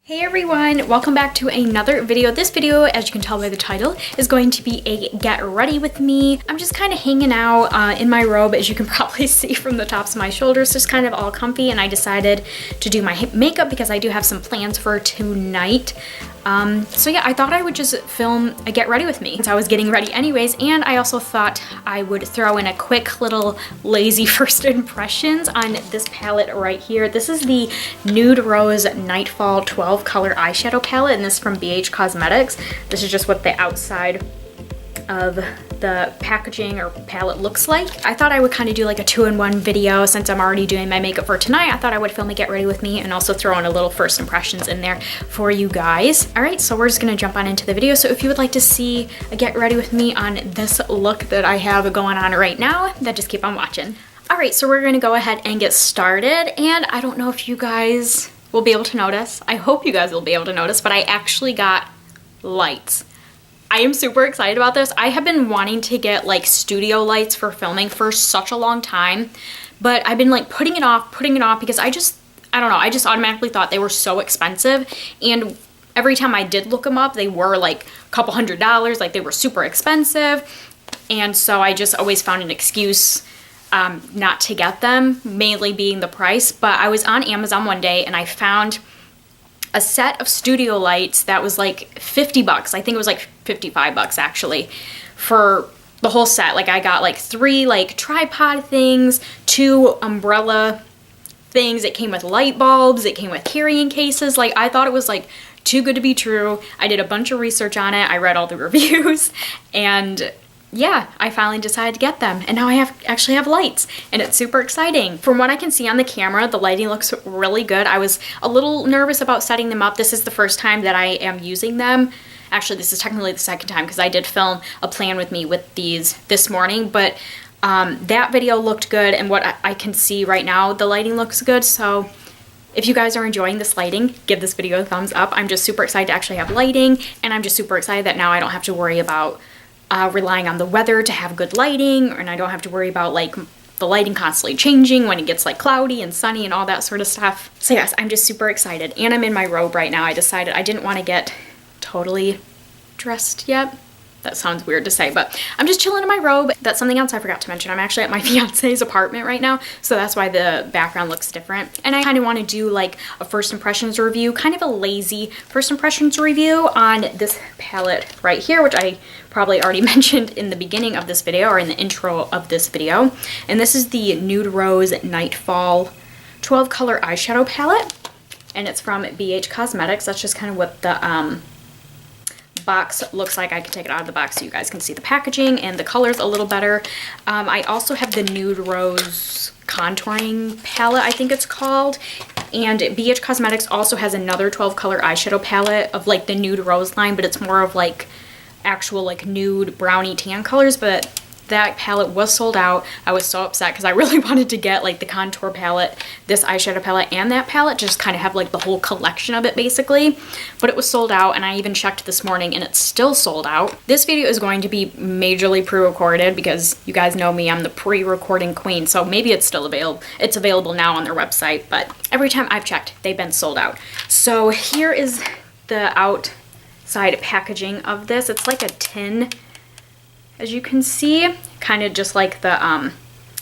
Hey everyone, welcome back to another video. This video, as you can tell by the title, is going to be a get ready with me. I'm just kind of hanging out in my robe, as you can probably see from the tops of my shoulders, just kind of all comfy, and I decided to do my makeup because I do have some plans for tonight. So yeah, I thought I would just film a get ready with me since I was getting ready anyways, and I also thought I would throw in a quick little lazy first impressions on this palette right here. This is the Nude Rose Nightfall 12 color eyeshadow palette, and this is from BH Cosmetics. This is just what the outside of the packaging or palette looks like. I thought I would kind of do like a 2-in-1 video since I'm already doing my makeup for tonight. I thought I would film a get ready with me and also throw in a little first impressions in there for you guys. All right, so we're just gonna jump on into the video. So if you would like to see a get ready with me on this look that I have going on right now, then just keep on watching. All right, so we're gonna go ahead and get started. And I don't know if you guys will be able to notice. I hope you guys will be able to notice, but I actually got lights. I am super excited about this. I have been wanting to get like studio lights for filming for such a long time, but I've been like putting it off because I don't know, I just automatically thought they were so expensive, and every time I did look them up, they were like a couple $100s, like they were super expensive, and so I just always found an excuse not to get them, mainly being the price. But I was on Amazon one day and I found a set of studio lights that was like 50 bucks. I think it was like 55 bucks actually for the whole set. Like I got like 3 like tripod things, 2 umbrella things. It came with light bulbs. It came with carrying cases. Like I thought it was like too good to be true. I did a bunch of research on it. I read all the reviews, and yeah, I finally decided to get them, and now I actually have lights, and it's super exciting. From what I can see on the camera, the lighting looks really good. I was a little nervous about setting them up. This is the first time that I am using them. Actually, this is technically the second time because I did film a plan with me with these this morning, but that video looked good, and what I can see right now, the lighting looks good. So if you guys are enjoying this lighting, give this video a thumbs up. I'm just super excited to actually have lighting, and I'm just super excited that now I don't have to worry about relying on the weather to have good lighting, and I don't have to worry about like the lighting constantly changing when it gets like cloudy and sunny and all that sort of stuff. So yes, I'm just super excited, and I'm in my robe right now. I decided I didn't want to get totally dressed yet. That sounds weird to say, but I'm just chilling in my robe. That's something else I forgot to mention. I'm actually at my fiance's apartment right now, so that's why the background looks different. And I kind of want to do like a first impressions review, kind of a lazy first impressions review on this palette right here, which I probably already mentioned in the beginning of this video or in the intro of this video. And this is the Nude Rose Nightfall 12 color eyeshadow palette, and it's from BH Cosmetics. That's just kind of what the box looks like. I can take it out of the box so you guys can see the packaging and the colors a little better. I also have the Nude Rose contouring palette, I think it's called, and BH Cosmetics also has another 12 color eyeshadow palette of like the Nude Rose line, but it's more of like actual like nude brownie tan colors. But that palette was sold out. I was so upset because I really wanted to get like the contour palette, this eyeshadow palette, and that palette, just kind of have like the whole collection of it basically, but it was sold out, and I even checked this morning and it's still sold out. This video is going to be majorly pre-recorded because you guys know me, I'm the pre-recording queen, so maybe it's still available. It's available now on their website, but every time I've checked, they've been sold out. So here is the outside packaging of this. It's like a tin, as you can see, kind of just like the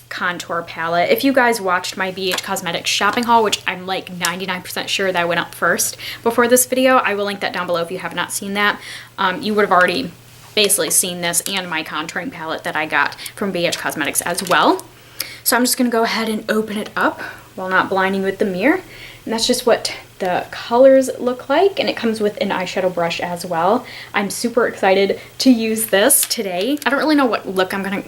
contour palette. If you guys watched my BH Cosmetics shopping haul, which I'm like 99% sure that I went up first before this video, I will link that down below if you have not seen that. You would have already basically seen this and my contouring palette that I got from BH Cosmetics as well. So I'm just going to go ahead and open it up while not blinding with the mirror. And that's just what the colors look like, and it comes with an eyeshadow brush as well. I'm super excited to use this today. I don't really know what look I'm gonna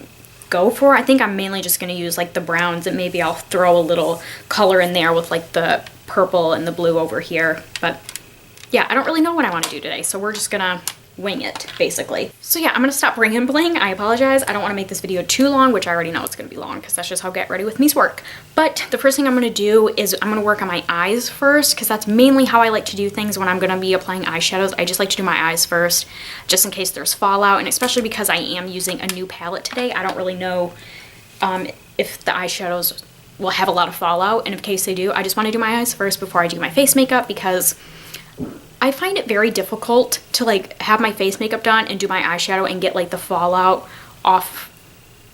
go for. I think I'm mainly just gonna use like the browns, and maybe I'll throw a little color in there with like the purple and the blue over here. But yeah, I don't really know what I want to do today, so we're just gonna wing it basically. So yeah, I'm gonna stop bringing bling. I apologize. I don't want to make this video too long, which I already know it's gonna be long because that's just how get ready with me's work. But the first thing I'm gonna do is I'm gonna work on my eyes first, because that's mainly how I like to do things when I'm gonna be applying eyeshadows. I just like to do my eyes first, just in case there's fallout, and especially because I am using a new palette today. I don't really know if the eyeshadows will have a lot of fallout, and in case they do, I just want to do my eyes first before I do my face makeup, because I find it very difficult to like have my face makeup done and do my eyeshadow and get like the fallout off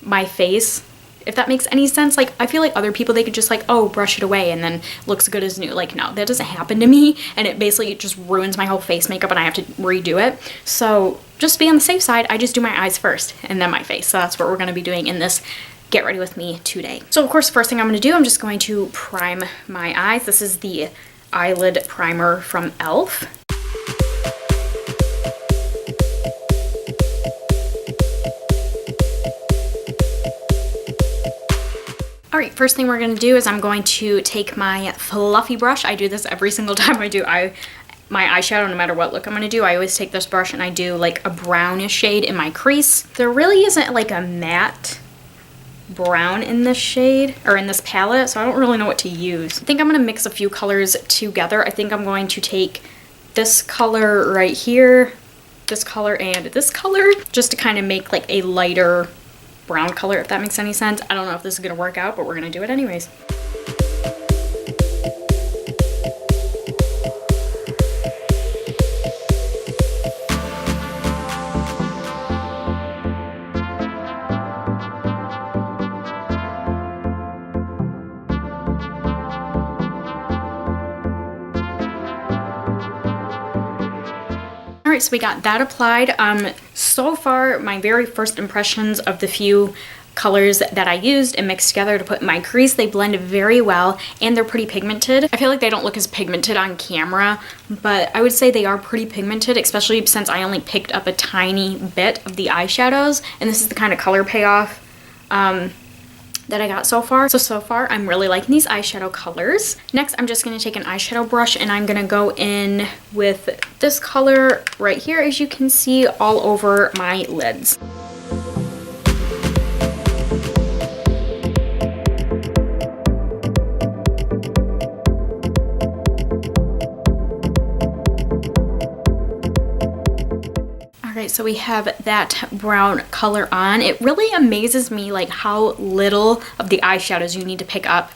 my face, if that makes any sense. Like, I feel like other people, they could just like, oh, brush it away and then looks good as new. Like, no, that doesn't happen to me, and it basically just ruins my whole face makeup and I have to redo it. So just to be on the safe side, I just do my eyes first and then my face. So that's what we're going to be doing in this Get Ready With Me today. So of course, the first thing I'm going to do, I'm just going to prime my eyes. This is the eyelid primer from e.l.f. All right, first thing we're gonna do is I'm going to take my fluffy brush. I do this every single time I do my eyeshadow, no matter what look I'm gonna do. I always take this brush and I do like a brownish shade in my crease. There really isn't like a matte brown in this shade, or in this palette, so I don't really know what to use. I think I'm gonna mix a few colors together. I think I'm going to take this color right here, this color, and this color, just to kind of make like a lighter brown color, if that makes any sense. I don't know if this is gonna work out, but we're gonna do it anyways. Alright, so we got that applied. So far, my very first impressions of the few colors that I used and mixed together to put in my crease, they blend very well and they're pretty pigmented. I feel like they don't look as pigmented on camera, but I would say they are pretty pigmented, especially since I only picked up a tiny bit of the eyeshadows, and this is the kind of color payoff that I got so far. So far I'm really liking these eyeshadow colors. Next, I'm just going to take an eyeshadow brush and I'm going to go in with this color right here, as you can see, all over my lids. Alright, so we have that brown color on. It really amazes me like how little of the eyeshadows you need to pick up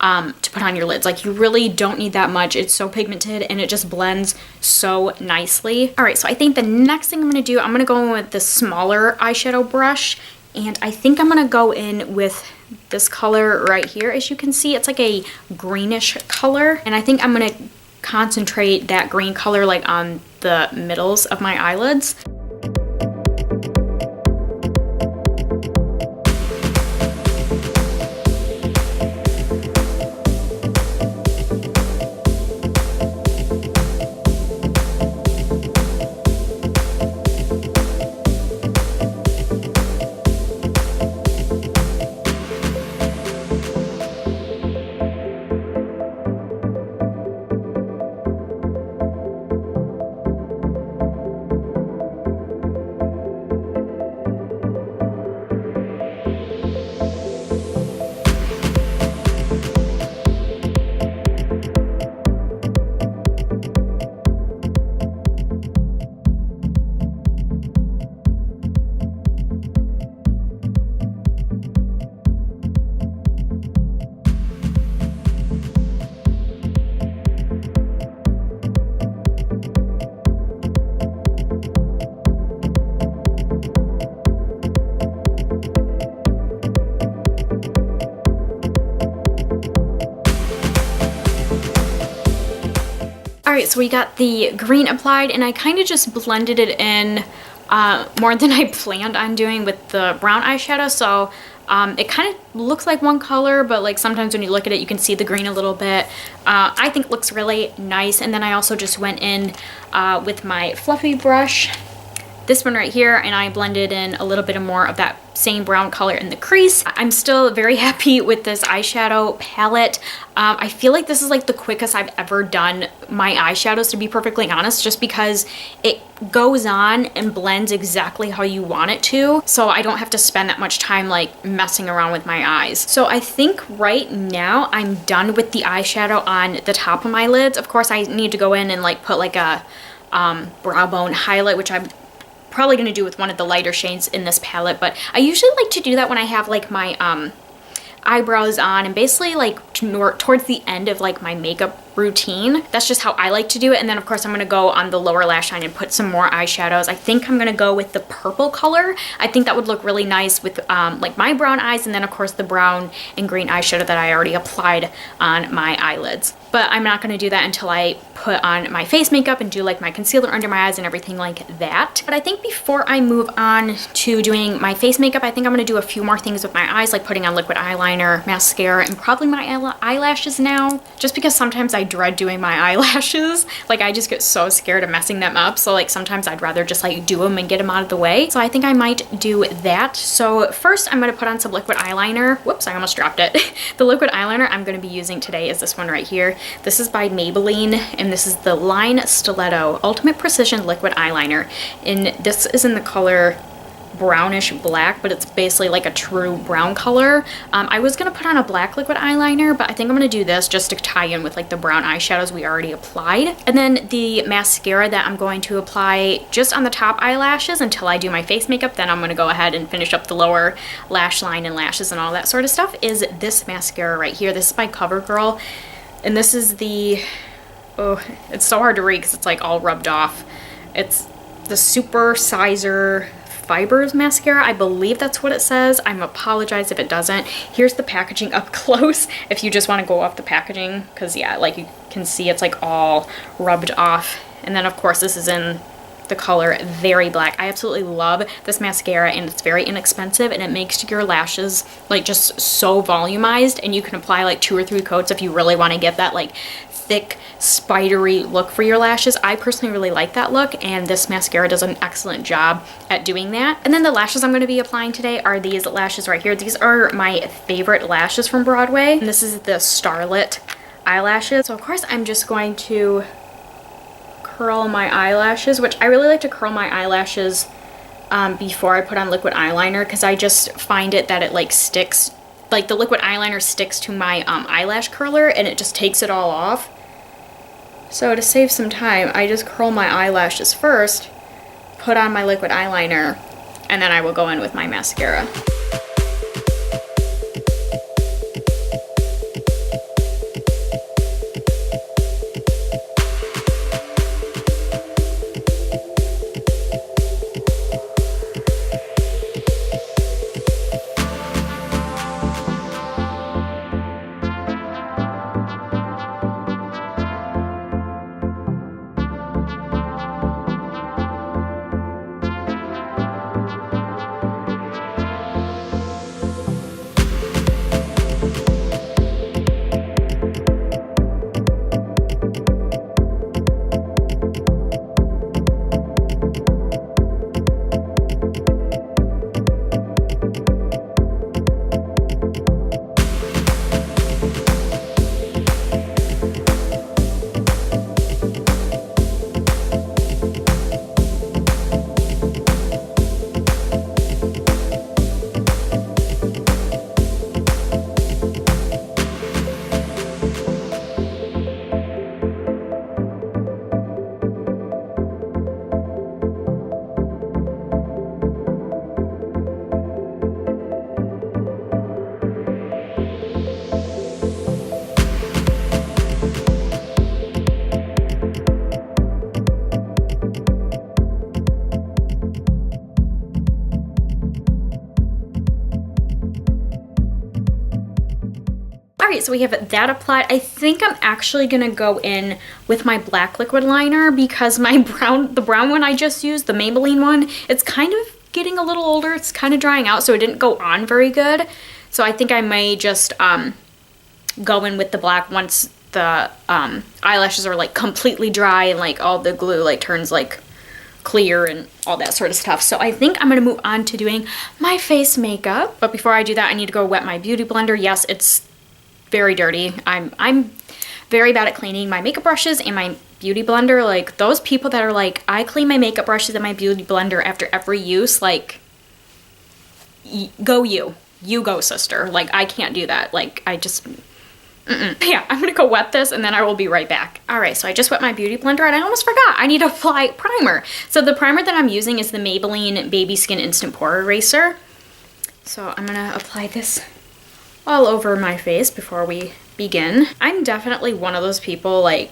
to put on your lids. Like, you really don't need that much. It's so pigmented and it just blends so nicely. Alright, so I think the next thing I'm going to do, I'm going to go in with the smaller eyeshadow brush, and I think I'm going to go in with this color right here. As you can see, it's like a greenish color, and I think I'm going to concentrate that green color like on the middles of my eyelids. Alright, so we got the green applied, and I kind of just blended it in more than I planned on doing with the brown eyeshadow. So it kind of looks like one color, but like sometimes when you look at it, you can see the green a little bit. I think it looks really nice. And then I also just went in with my fluffy brush, this one right here, and I blended in a little bit more of that same brown color in the crease. I'm still very happy with this eyeshadow palette. I feel like this is like the quickest I've ever done my eyeshadows, to be perfectly honest, just because it goes on and blends exactly how you want it to. So I don't have to spend that much time like messing around with my eyes. So I think right now I'm done with the eyeshadow on the top of my lids. Of course, I need to go in and like put like a brow bone highlight, which I'm probably going to do with one of the lighter shades in this palette, but I usually like to do that when I have like my eyebrows on, and basically like towards the end of like my makeup routine. That's just how I like to do it. And then of course I'm gonna go on the lower lash line and put some more eyeshadows. I think I'm gonna go with the purple color. I think that would look really nice with like my brown eyes, and then of course the brown and green eyeshadow that I already applied on my eyelids. But I'm not gonna do that until I put on my face makeup and do like my concealer under my eyes and everything like that. But I think before I move on to doing my face makeup, I think I'm gonna do a few more things with my eyes, like putting on liquid eyeliner, mascara, and probably my eyelashes now, just because sometimes I dread doing my eyelashes. Like I just get so scared of messing them up. So like sometimes I'd rather just like do them and get them out of the way. So I think I might do that. So first I'm gonna put on some liquid eyeliner. Whoops, I almost dropped it. The liquid eyeliner I'm gonna be using today is this one right here. This is by Maybelline, and this is the Line Stiletto Ultimate Precision Liquid Eyeliner. And this is in the color brownish black, but it's basically like a true brown color. I was gonna put on a black liquid eyeliner, but I think I'm gonna do this just to tie in with like the brown eyeshadows we already applied. And then the mascara that I'm going to apply just on the top eyelashes until I do my face makeup, then I'm gonna go ahead and finish up the lower lash line and lashes and all that sort of stuff, is this mascara right here. This is by CoverGirl, and this is the, oh, it's so hard to read because it's like all rubbed off. It's the Super Sizer Fibers mascara. I believe that's what it says. I apologize if it doesn't. Here's the packaging up close if you just want to go off the packaging, because yeah, like you can see it's like all rubbed off. And then of course this is in the color Very Black. I absolutely love this mascara, and it's very inexpensive, and it makes your lashes like just so volumized, and you can apply like 2 or 3 coats if you really want to get that like thick spidery look for your lashes. I personally really like that look, and this mascara does an excellent job at doing that. And then the lashes I'm going to be applying today are these lashes right here. These are my favorite lashes from Broadway, and this is the Starlit eyelashes. So of course I'm just going to curl my eyelashes, which I really like to curl my eyelashes before I put on liquid eyeliner, because I just find it that it like sticks, like the liquid eyeliner sticks to my eyelash curler and it just takes it all off. So to save some time, I just curl my eyelashes first, put on my liquid eyeliner, and then I will go in with my mascara. Alright, so we have that applied. I think I'm actually gonna go in with my black liquid liner, because my the brown one I just used, the Maybelline one, it's kind of getting a little older. It's kind of drying out, so it didn't go on very good. So I think I may just go in with the black once the eyelashes are like completely dry and like all the glue like turns like clear and all that sort of stuff. So I think I'm gonna move on to doing my face makeup. But before I do that, I need to go wet my beauty blender. Yes, it's very dirty. I'm very bad at cleaning my makeup brushes and my beauty blender. Like those people that are like, I clean my makeup brushes and my beauty blender after every use, like go you go, sister. Like I can't do that. Like I just yeah, I'm gonna go wet this and then I will be right back. All right, so I just wet my beauty blender and I almost forgot. I need to apply primer. So the primer that I'm using is the Maybelline Baby Skin Instant Pore Eraser. So I'm gonna apply this all over my face before we begin. I'm definitely one of those people, like,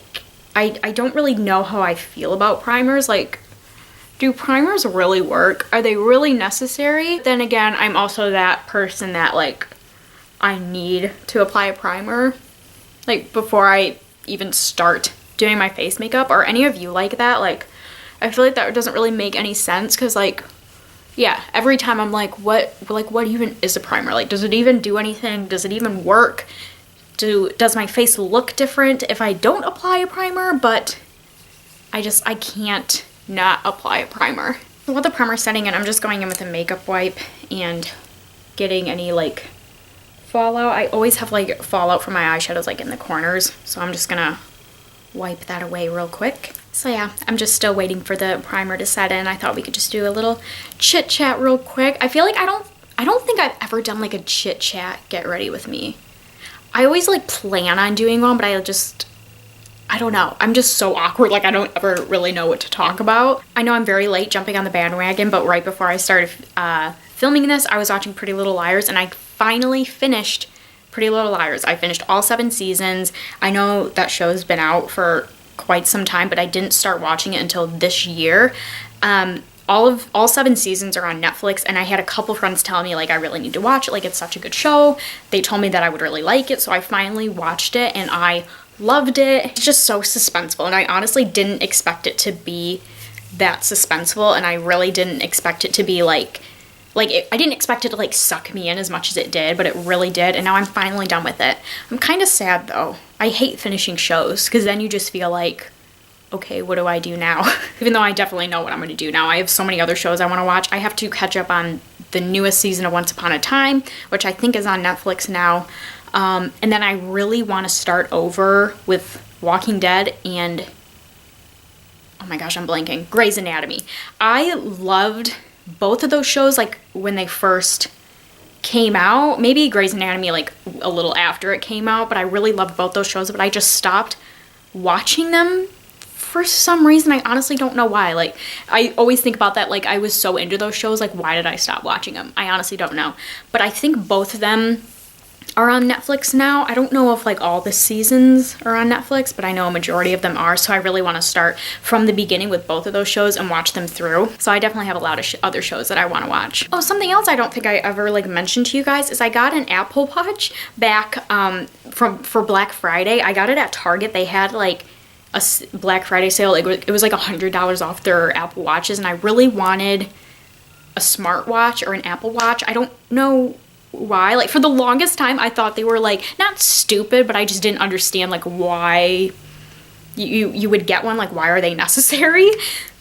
I don't really know how I feel about primers. Like, do primers really work? Are they really necessary? Then again, I'm also that person that, like, I need to apply a primer, like, before I even start doing my face makeup. Are any of you like that? Like, I feel like that doesn't really make any sense, because, like, yeah, every time I'm like, what even is a primer? Like, does it even do anything? Does it even work? Does my face look different if I don't apply a primer? But I can't not apply a primer. So with the primer setting in, I'm just going in with a makeup wipe and getting any, like, fallout. I always have, like, fallout from my eyeshadows, like, in the corners, so I'm just gonna wipe that away real quick. So yeah, I'm just still waiting for the primer to set in. I thought we could just do a little chit chat real quick. I feel like I don't think I've ever done, like, a chit chat get ready with me. I always, like, plan on doing one, but I don't know. I'm just so awkward. Like, I don't ever really know what to talk about. I know I'm very late jumping on the bandwagon, but right before I started filming this, I was watching Pretty Little Liars, and I finally finished Pretty Little Liars. I finished all 7 seasons. I know that show's been out for quite some time, but I didn't start watching it until this year. All 7 seasons are on Netflix, and I had a couple friends tell me, like, I really need to watch it. Like, it's such a good show. They told me that I would really like it, so I finally watched it, and I loved it. It's just so suspenseful, and I honestly didn't expect it to be that suspenseful, and I really didn't expect it to be I didn't expect it to, like, suck me in as much as it did, but it really did, and now I'm finally done with it. I'm kind of sad, though. I hate finishing shows, because then you just feel like, okay, what do I do now? Even though I definitely know what I'm going to do now. I have so many other shows I want to watch. I have to catch up on the newest season of Once Upon a Time, which I think is on Netflix now. And then I really want to start over with Walking Dead and, oh my gosh, I'm blanking, Grey's Anatomy. I loved both of those shows, like, when they first came out. Maybe Grey's Anatomy, like, a little after it came out, but I really loved both those shows, but I just stopped watching them for some reason. I honestly don't know why. Like, I always think about that, like, I was so into those shows, like, why did I stop watching them? I honestly don't know. But I think both of them are on Netflix now. I don't know if, like, all the seasons are on Netflix, but I know a majority of them are, so I really want to start from the beginning with both of those shows and watch them through. So I definitely have a lot of other shows that I want to watch. Oh, something else I don't think I ever, like, mentioned to you guys is I got an Apple Watch back for Black Friday. I got it at Target. They had, like, a Black Friday sale. It was like $100 off their Apple Watches, and I really wanted a smartwatch or an Apple Watch. I don't know why. Like, for the longest time, I thought they were, like, not stupid, but I just didn't understand, like, why you would get one. Like, why are they necessary?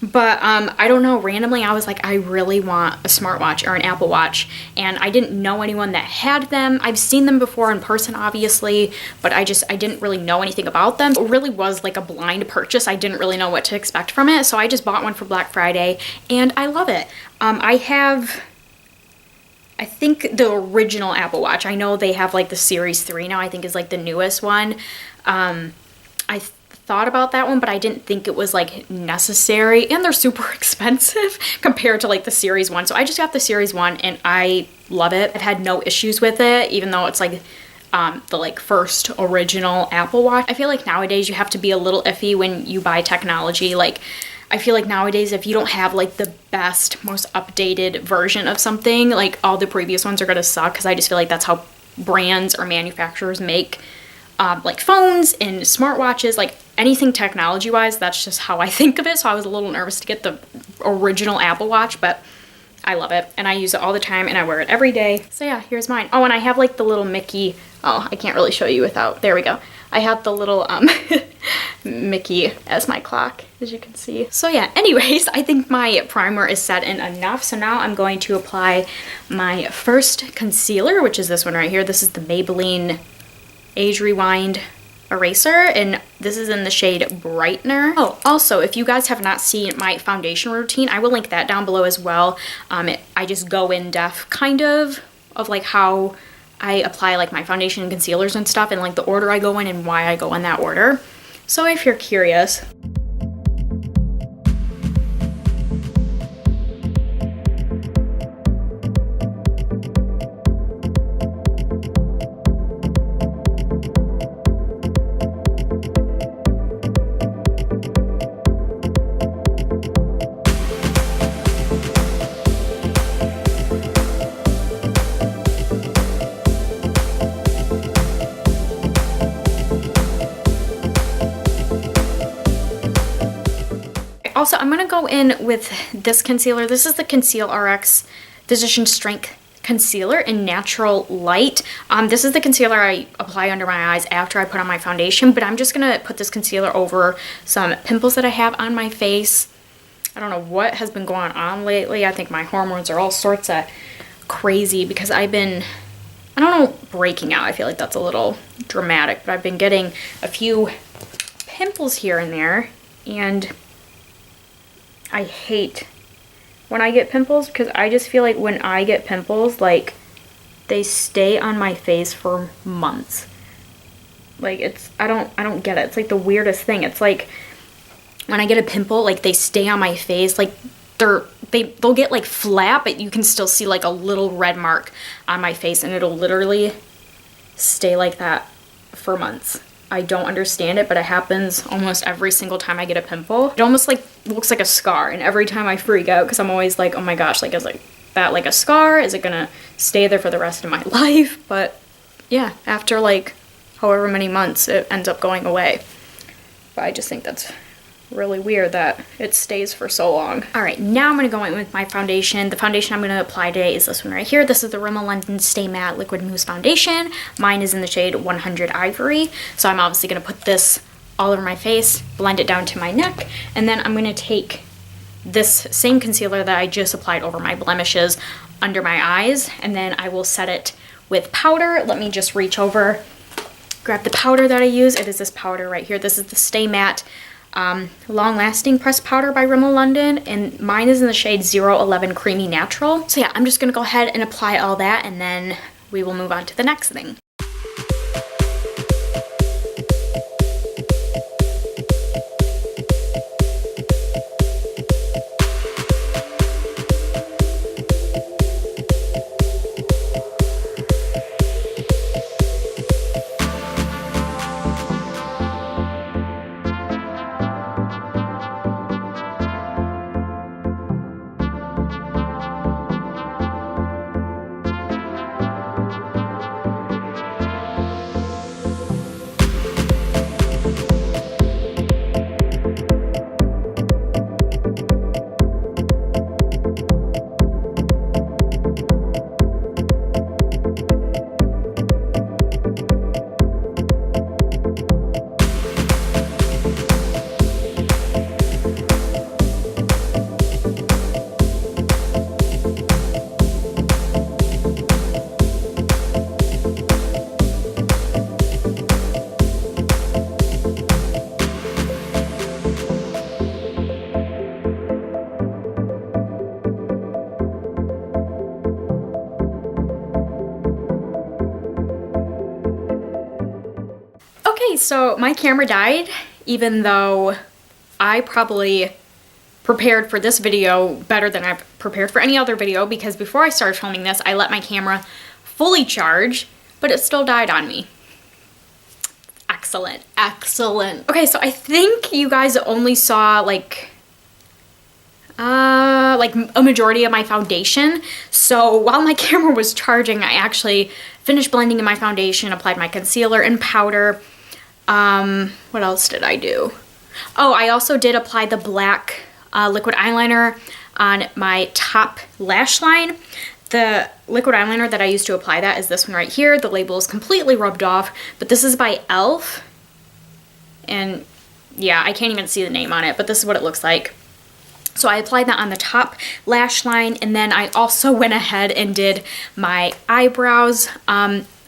But I don't know, randomly I was like, I really want a smartwatch or an Apple Watch, and I didn't know anyone that had them. I've seen them before in person, obviously, but I didn't really know anything about them. It really was like a blind purchase. I didn't really know what to expect from it, so I just bought one for Black Friday, and I love it. I think the original Apple Watch. I know they have, like, the Series 3 now, I think is, like, the newest one. I thought about that one, but I didn't think it was, like, necessary, and they're super expensive compared to, like, the Series 1. So I just got the Series 1, and I love it. I've had no issues with it, even though it's, like, the, like, first original Apple Watch. I feel like nowadays you have to be a little iffy when you buy technology. Like, I feel like nowadays if you don't have, like, the best, most updated version of something, like, all the previous ones are gonna suck, because I just feel like that's how brands or manufacturers make, like, phones and smartwatches, like, anything technology-wise. That's just how I think of it. So I was a little nervous to get the original Apple Watch, but I love it, and I use it all the time, and I wear it every day. So yeah, here's mine. Oh, and I have, like, the little Mickey. Oh, I can't really show you without, there we go. I have the little Mickey as my clock, as you can see. So yeah, anyways, I think my primer is set in enough. So now I'm going to apply my first concealer, which is this one right here. This is the Maybelline Age Rewind eraser, and this is in the shade Brightener. Oh, also, if you guys have not seen my foundation routine, I will link that down below as well. I just go in depth kind of like how I apply, like, my foundation and concealers and stuff, and, like, the order I go in and why I go in that order. So if you're curious. Also, I'm gonna go in with this concealer. This is the Conceal RX Physician Strength Concealer in Natural Light. This is the concealer I apply under my eyes after I put on my foundation, but I'm just gonna put this concealer over some pimples that I have on my face. I don't know what has been going on lately. I think my hormones are all sorts of crazy because I've been, I don't know, breaking out. I feel like that's a little dramatic, but I've been getting a few pimples here and there, and I hate when I get pimples because I just feel like when I get pimples, like, they stay on my face for months. Like, it's, I don't get it. It's like the weirdest thing. It's like when I get a pimple, like, they stay on my face, like they'll get like flat, but you can still see like a little red mark on my face, and it'll literally stay like that for months. I don't understand it, but it happens almost every single time I get a pimple. It almost like looks like a scar, and every time I freak out because I'm always like, oh my gosh, like, is like that like a scar? Is it gonna stay there for the rest of my life? But yeah, after like however many months, it ends up going away. But I just think that's really weird that it stays for so long. All right, now I'm gonna go in with my foundation. The foundation I'm gonna apply today is this one right here. This is the Rimmel London Stay Matte Liquid Mousse Foundation. Mine is in the shade 100 Ivory. So I'm obviously gonna put this all over my face, blend it down to my neck, and then I'm gonna take this same concealer that I just applied over my blemishes under my eyes, and then I will set it with powder. Let me just reach over, grab the powder that I use. It is this powder right here. This is the Stay Matte Long Lasting Pressed Powder by Rimmel London, and mine is in the shade 011 Creamy Natural. So yeah, I'm just gonna go ahead and apply all that, and then we will move on to the next thing. Okay, so my camera died, even though I probably prepared for this video better than I've prepared for any other video, because before I started filming this, I let my camera fully charge, but it still died on me. Excellent, excellent. Okay, so I think you guys only saw like a majority of my foundation. So while my camera was charging, I actually finished blending in my foundation, applied my concealer and powder. What else did I do? Oh, I also did apply the black liquid eyeliner on my top lash line. The liquid eyeliner that I used to apply that is this one right here. The label is completely rubbed off, but this is by e.l.f. And yeah, I can't even see the name on it, but this is what it looks like. So I applied that on the top lash line, and then I also went ahead and did my eyebrows.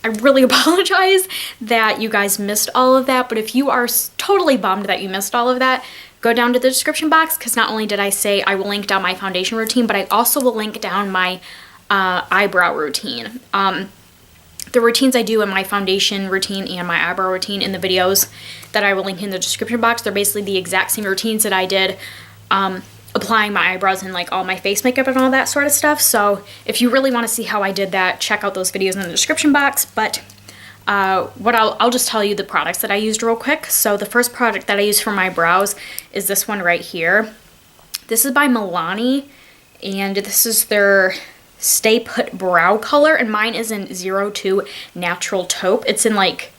I really apologize that you guys missed all of that, but if you are totally bummed that you missed all of that, go down to the description box, because not only did I say I will link down my foundation routine, but I also will link down my eyebrow routine. The routines I do in my foundation routine and my eyebrow routine in the videos that I will link in the description box, they're basically the exact same routines that I did applying my eyebrows and like all my face makeup and all that sort of stuff. So if you really want to see how I did that, check out those videos in the description box. But I'll just tell you the products that I used real quick. So the first product that I used for my brows is this one right here. This is by Milani, and this is their Stay Put Brow Color, and mine is in 02 Natural Taupe. It's in like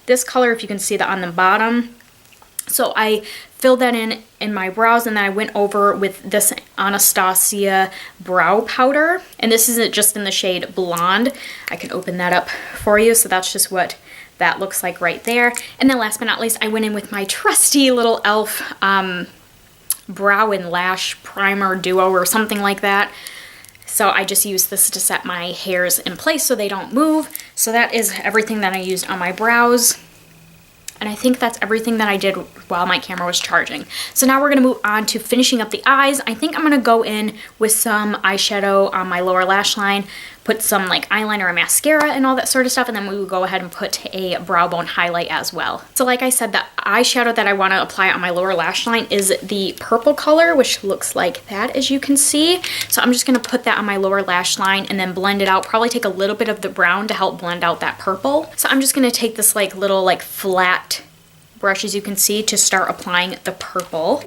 this color, if you can see that on the bottom. So I filled that in my brows, and then I went over with this Anastasia brow powder. And this isn't just in the shade Blonde. I can open that up for you. So that's just what that looks like right there. And then last but not least, I went in with my trusty little e.l.f. Brow and Lash Primer Duo or something like that. So I just use this to set my hairs in place so they don't move. So that is everything that I used on my brows. And I think that's everything that I did while my camera was charging. So now we're gonna move on to finishing up the eyes. I think I'm gonna go in with some eyeshadow on my lower lash line, put some like eyeliner and mascara and all that sort of stuff, and then we will go ahead and put a brow bone highlight as well. So like I said, the eyeshadow that I wanna apply on my lower lash line is the purple color, which looks like that, as you can see. So I'm just gonna put that on my lower lash line and then blend it out, probably take a little bit of the brown to help blend out that purple. So I'm just gonna take this like little like flat brush, as you can see, to start applying the purple.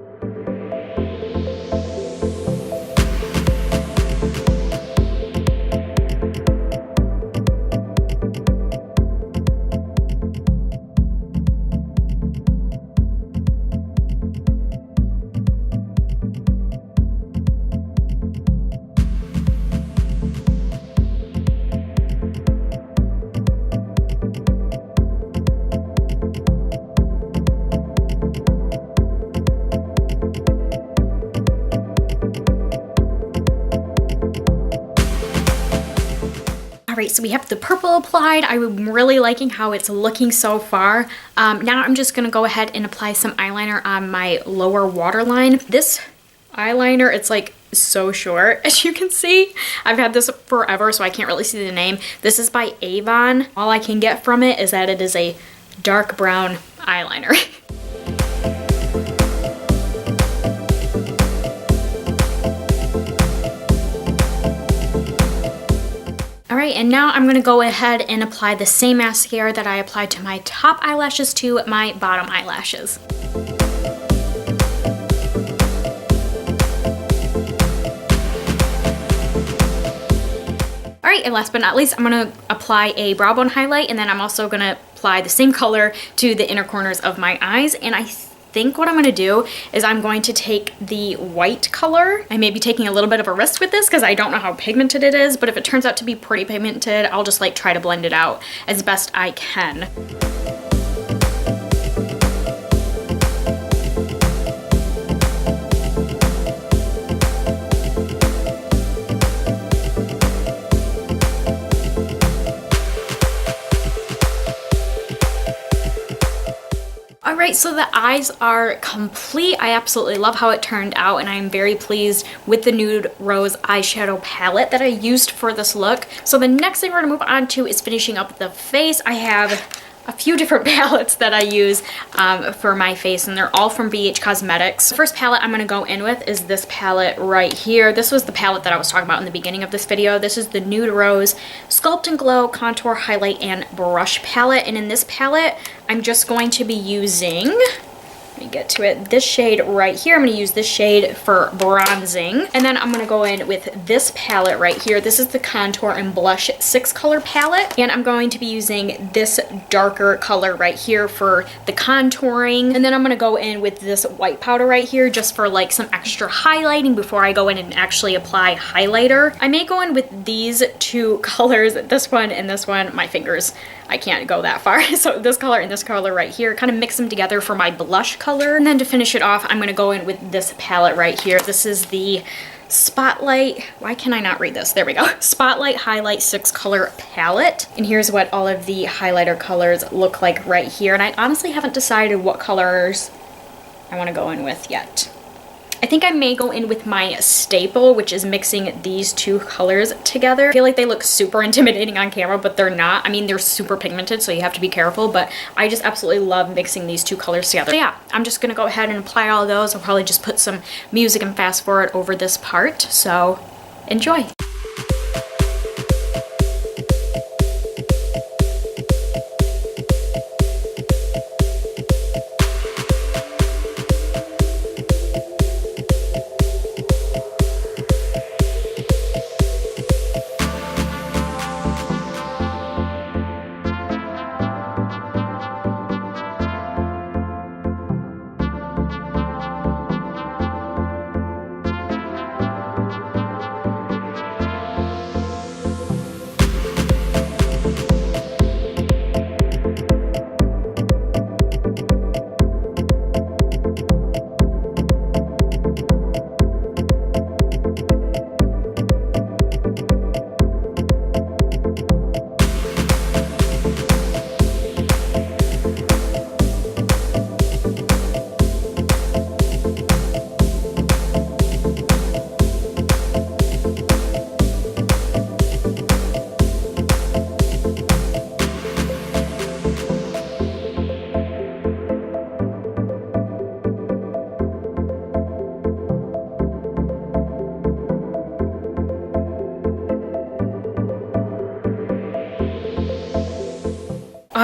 All right, so we have the purple applied. I'm really liking how it's looking so far. Now I'm just gonna go ahead and apply some eyeliner on my lower waterline. This eyeliner, it's like so short, as you can see. I've had this forever, so I can't really see the name. This is by Avon. All I can get from it is that it is a dark brown eyeliner. All right, and now I'm gonna go ahead and apply the same mascara that I applied to my top eyelashes to my bottom eyelashes. All right, and last but not least, I'm gonna apply a brow bone highlight, and then I'm also gonna apply the same color to the inner corners of my eyes. And I think what I'm gonna do is I'm going to take the white color. I may be taking a little bit of a risk with this because I don't know how pigmented it is, but if it turns out to be pretty pigmented, I'll just like try to blend it out as best I can. All right, so the eyes are complete. I absolutely love how it turned out, and I am very pleased with the Nude Rose eyeshadow palette that I used for this look. So the next thing we're gonna move on to is finishing up the face. I have a few different palettes that I use for my face, and they're all from BH Cosmetics. The first palette I'm gonna go in with is this palette right here. This was the palette that I was talking about in the beginning of this video. This is the Nude Rose Sculpt and Glow Contour Highlight and Brush palette, and in this palette, I'm just going to be using, let me get to it, this shade right here. I'm gonna use this shade for bronzing. And then I'm gonna go in with this palette right here. This is the Contour and Blush 6-color palette. And I'm going to be using this darker color right here for the contouring. And then I'm gonna go in with this white powder right here just for like some extra highlighting before I go in and actually apply highlighter. I may go in with these two colors, this one and this one. My fingers, I can't go that far. So this color and this color right here, kind of mix them together for my blush color. And then to finish it off, I'm gonna go in with this palette right here. This is the Spotlight, why can I not read this? There we go. Spotlight Highlight 6-color palette. And here's what all of the highlighter colors look like right here. And I honestly haven't decided what colors I wanna go in with yet. I think I may go in with my staple, which is mixing these two colors together. I feel like they look super intimidating on camera, but they're not. I mean, they're super pigmented, so you have to be careful, but I just absolutely love mixing these two colors together. So yeah, I'm just gonna go ahead and apply all of those. I'll probably just put some music and fast forward over this part, so enjoy.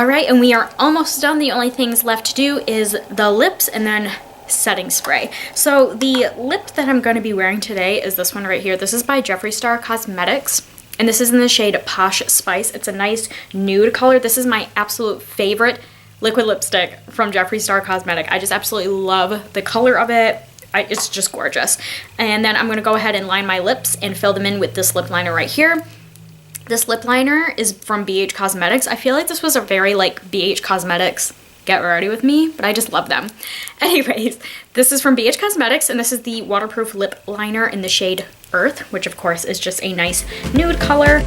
All right, and we are almost done. The only things left to do is the lips and then setting spray. So the lip that I'm going to be wearing today is this one right here. This is by Jeffree Star Cosmetics, and this is in the shade Posh Spice. It's a nice nude color. This is my absolute favorite liquid lipstick from Jeffree Star Cosmetics. I just absolutely love the color of it. It's just gorgeous. And then I'm going to go ahead and line my lips and fill them in with this lip liner right here. This lip liner is from BH Cosmetics. I feel like this was a very like BH Cosmetics get ready with me, but I just love them. Anyways, this is from BH Cosmetics, and this is the waterproof lip liner in the shade Earth, which of course is just a nice nude color.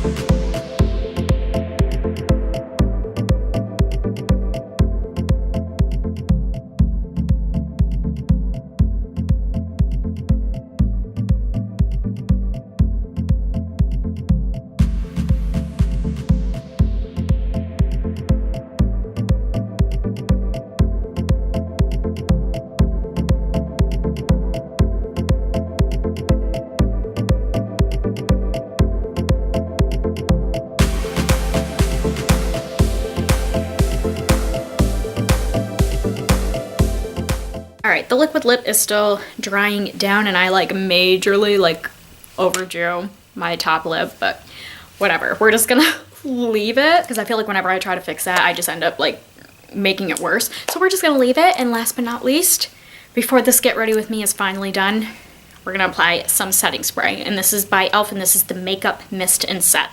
Alright, the liquid lip is still drying down, and I like majorly like overdrew my top lip, but whatever. We're just gonna leave it because I feel like whenever I try to fix that, I just end up like making it worse. So we're just gonna leave it, and last but not least, before this Get Ready With Me is finally done, we're gonna apply some setting spray, and this is by e.l.f. and this is the Makeup Mist and Set.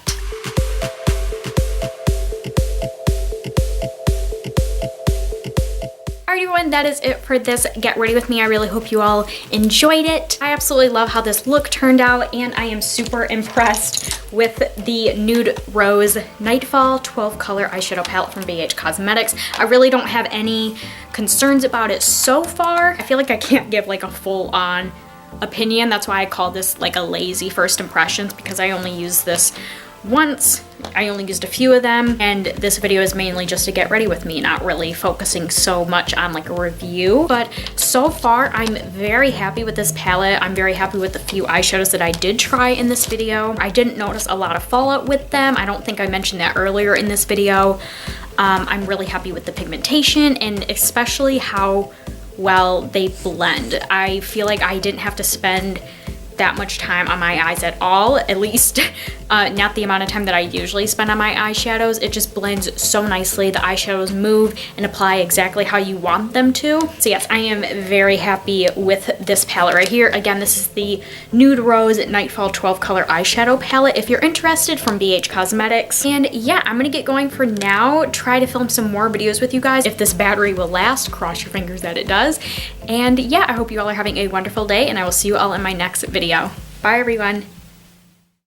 Alright everyone, that is it for this Get Ready With Me. I really hope you all enjoyed it. I absolutely love how this look turned out, and I am super impressed with the Nude Rose Nightfall 12 color eyeshadow palette from BH Cosmetics. I really don't have any concerns about it so far. I feel like I can't give like a full-on opinion. That's why I call this like a lazy first impressions, because I only use this once. I only used a few of them, and this video is mainly just to get ready with me, not really focusing so much on like a review. But so far, I'm very happy with this palette. I'm very happy with the few eyeshadows that I did try in this video. I didn't notice a lot of fallout with them. I don't think I mentioned that earlier in this video. I'm really happy with the pigmentation, and especially how well they blend. I feel like I didn't have to spend that much time on my eyes at all, at least not the amount of time that I usually spend on my eyeshadows. It just blends so nicely. The eyeshadows move and apply exactly how you want them to. So yes, I am very happy with this palette right here. Again, this is the Nude Rose Nightfall 12 color eyeshadow palette if you're interested, from BH Cosmetics. And yeah, I'm gonna get going for now, try to film some more videos with you guys. If this battery will last, cross your fingers that it does. And yeah, I hope you all are having a wonderful day, and I will see you all in my next video. Bye everyone.